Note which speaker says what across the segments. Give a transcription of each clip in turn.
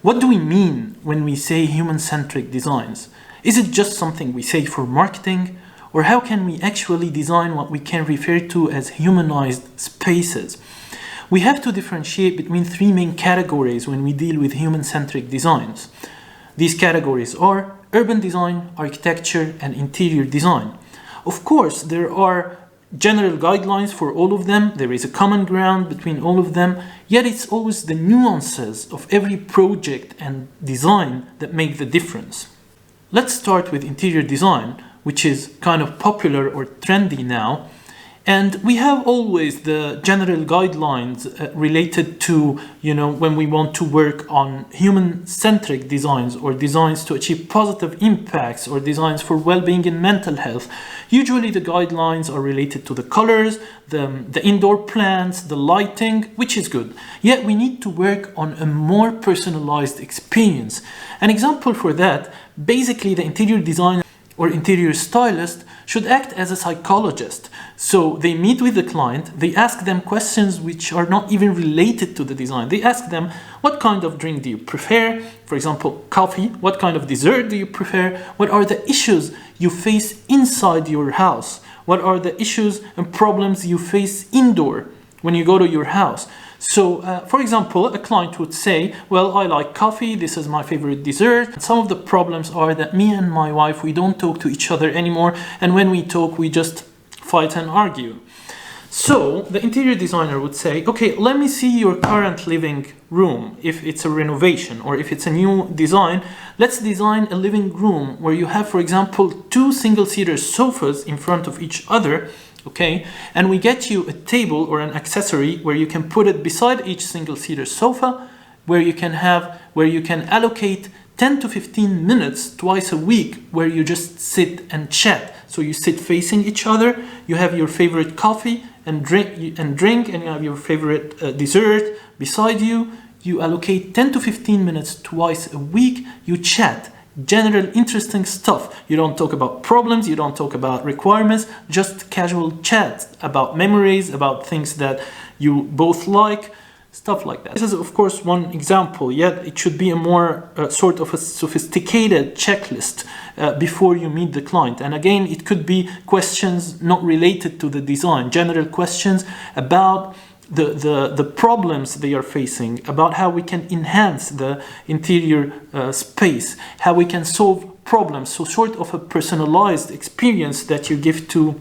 Speaker 1: What do we mean when we say human-centric designs? Is it just something we say for marketing? Or how can we actually design what we can refer to as humanized spaces? We have to differentiate between three main categories when we deal with human-centric designs. These categories are urban design, architecture, and interior design. Of course, there are general guidelines for all of them. There is a common ground between all of them, yet it's always the nuances of every project and design that make the difference. Let's start with interior design, which is kind of popular or trendy now. And we have always the general guidelines related to, when we want to work on human-centric designs or designs to achieve positive impacts or designs for well-being and mental health. Usually the guidelines are related to the colors, the indoor plants, the lighting, which is good. Yet we need to work on a more personalized experience. An example for that, basically the interior designer or interior stylist should act as a psychologist. So they meet with the client, they ask them questions which are not even related to the design. They ask them, what kind of drink do you prefer? For example, coffee. What kind of dessert do you prefer? What are the issues you face inside your house? What are the issues and problems you face indoor when you go to your house? So, for example, a client would say, well, I like coffee, this is my favorite dessert. Some of the problems are that me and my wife, we don't talk to each other anymore, and when we talk, we just fight and argue. So, the interior designer would say, okay, let me see your current living room. If it's a renovation or if it's a new design, let's design a living room where you have, for example, two single-seater sofas in front of each other. Okay, and we get you a table or an accessory where you can put it beside each single-seater sofa, where you can allocate 10 to 15 minutes twice a week where you just sit and chat. So you sit facing each other, you have your favorite coffee and drink, and you have your favorite dessert beside you. You allocate 10 to 15 minutes twice a week, you chat. General interesting stuff. You don't talk about problems, you don't talk about requirements, just casual chat about memories, about things that you both like, stuff like that. This is of course one example, yet it should be a more sort of a sophisticated checklist before you meet the client. And again, it could be questions not related to the design, general questions about the problems they are facing, about how we can enhance the interior space, how we can solve problems. So sort of a personalized experience that you give to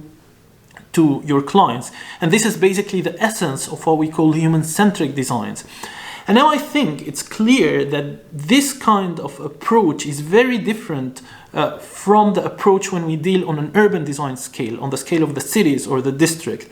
Speaker 1: your clients. And this is basically the essence of what we call human-centric designs. And now I think it's clear that this kind of approach is very different from the approach when we deal on an urban design scale, on the scale of the cities or the district.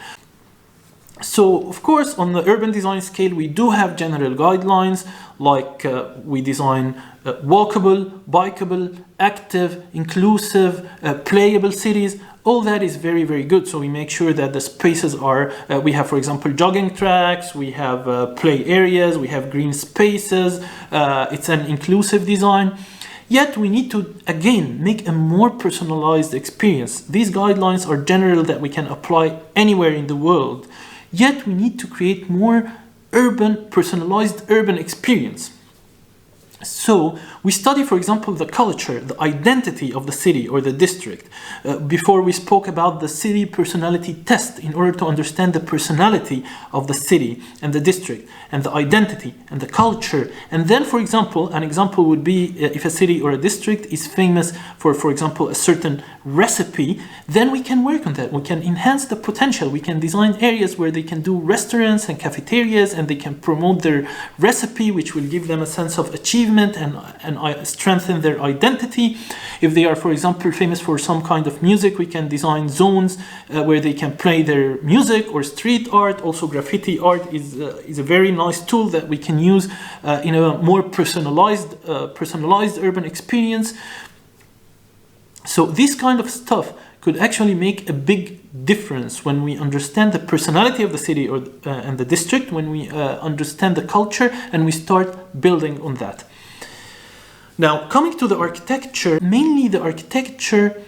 Speaker 1: So, of course, on the urban design scale, we do have general guidelines, like we design walkable, bikeable, active, inclusive, playable cities. All that is very, very good. So we make sure that the spaces are, we have, for example, jogging tracks, we have play areas, we have green spaces. It's an inclusive design. Yet we need to, again, make a more personalized experience. These guidelines are general that we can apply anywhere in the world. Yet we need to create more personalized urban experience. So we study, for example, the culture, the identity of the city or the district. Before we spoke about the city personality test in order to understand the personality of the city and the district and the identity and the culture. And then, for example, an example would be if a city or a district is famous for example, a certain recipe, then we can work on that. We can enhance the potential. We can design areas where they can do restaurants and cafeterias and they can promote their recipe, which will give them a sense of achievement and strengthen their identity. If they are, for example, famous for some kind of music, we can design zones where they can play their music, or street art. Also, graffiti art is a very nice tool that we can use in a more personalized urban experience. So this kind of stuff could actually make a big difference when we understand the personality of the city and the district, when we understand the culture and we start building on that. Now, coming to the architecture, mainly the architecture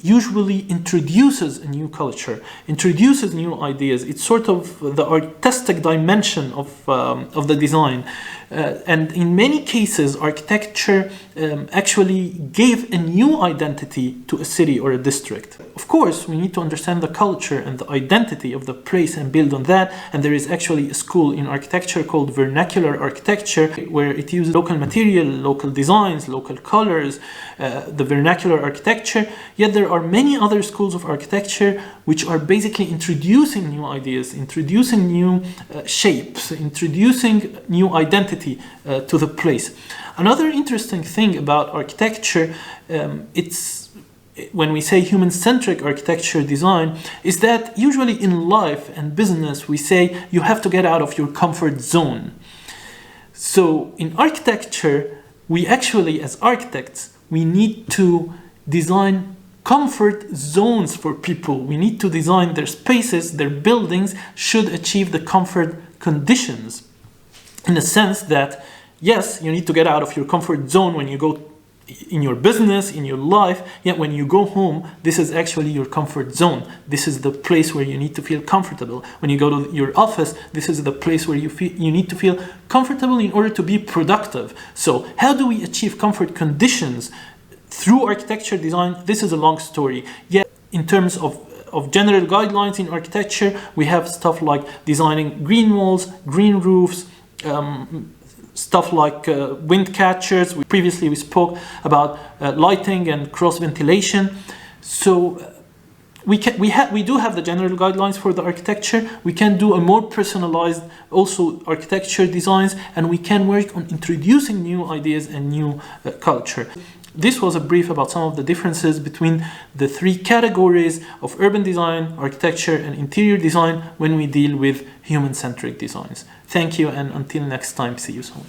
Speaker 1: usually introduces a new culture, introduces new ideas. It's sort of the artistic dimension of the design. And in many cases, architecture actually gave a new identity to a city or a district. Of course, we need to understand the culture and the identity of the place and build on that. And there is actually a school in architecture called vernacular architecture, where it uses local material, local designs, local colors, the vernacular architecture. Yet there are many other schools of architecture which are basically introducing new ideas, introducing new shapes, introducing new identity to the place. Another interesting thing about architecture, when we say human-centric architecture design, is that usually in life and business we say you have to get out of your comfort zone. So in architecture, we actually, as architects, we need to design comfort zones for people. We need to design their spaces, their buildings should achieve the comfort conditions. In the sense that, yes, you need to get out of your comfort zone when you go in your business, in your life, yet when you go home, this is actually your comfort zone. This is the place where you need to feel comfortable. When you go to your office, this is the place where you need to feel comfortable in order to be productive. So how do we achieve comfort conditions through architecture design? This is a long story. Yet in terms of general guidelines in architecture, we have stuff like designing green walls, green roofs, stuff like wind catchers. Previously we spoke about lighting and cross ventilation. So we do have the general guidelines for the architecture. We can do a more personalized also architecture designs, and we can work on introducing new ideas and new culture. This was a brief about some of the differences between the three categories of urban design, architecture, and interior design when we deal with human-centric designs. Thank you, and until next time, see you soon.